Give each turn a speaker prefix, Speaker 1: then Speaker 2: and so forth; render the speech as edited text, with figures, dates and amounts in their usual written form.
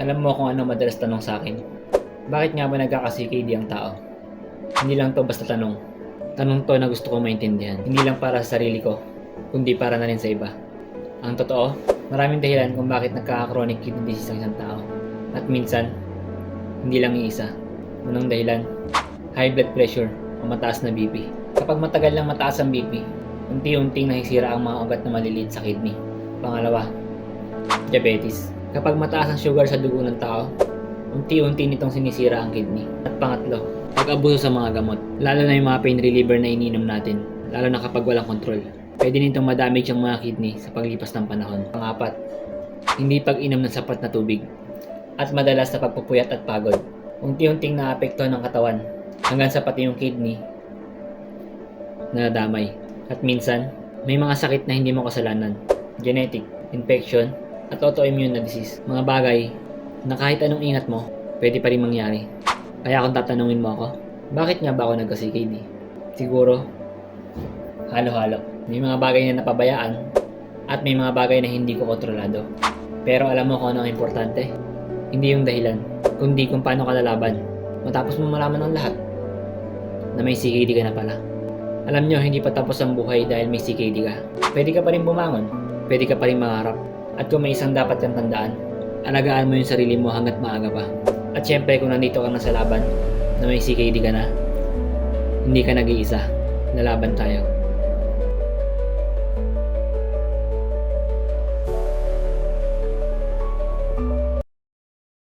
Speaker 1: Alam mo kung ano madalas tanong sa akin? Bakit nga ba nagkaka-CKD ang tao? Hindi lang to basta tanong. Tanong to na gusto kong maintindihan. Hindi lang para sa sarili ko, kundi para na rin sa iba. Ang totoo, maraming dahilan kung bakit nagkaka-chronic kidney disease ang isang tao. At minsan, hindi lang iisa. Unang dahilan, high blood pressure o mataas na BP. Kapag matagal lang mataas ang BP, unti-unting nasisira ang mga ugat na maliliit sa kidney. Pangalawa, diabetes. Kapag mataas ang sugar sa dugo ng tao, unti-unti nitong sinisira ang kidney. At pangatlo, pag-abuso sa mga gamot, lalo na yung mga pain reliever na ininom natin, lalo na kapag walang kontrol. Pwede nitong madamage ang mga kidney sa paglipas ng panahon. Pangapat, hindi pag-inom ng sapat na tubig at madalas na pagpupuyat at pagod. Unti-unting naapektuhan ng katawan hanggang sa pati yung kidney na nadamay. At minsan, may mga sakit na hindi mo kasalanan, genetic, infection, at autoimmune na disease. Mga bagay na kahit anong ingat mo, pwede pa rin mangyari. Kaya kung tatanungin mo ako, bakit nga ba ako nagka-CKD? Siguro, halo-halo. May mga bagay na napabayaan at may mga bagay na hindi ko kontrolado. Pero alam mo kung ano ang importante? Hindi yung dahilan, kundi kung paano ka lalaban. Matapos mo malaman ang lahat na may CKD ka na pala. Alam nyo, hindi pa tapos ang buhay dahil may CKD ka. Pwede ka pa rin bumangon, pwede ka pa rin mangarap. At kung may isang dapat kang tandaan, alagaan mo yung sarili mo hanggat maaga pa. At syempre kung nandito ka na sa laban na may CKD ka na, hindi ka nag-iisa. Lalaban tayo.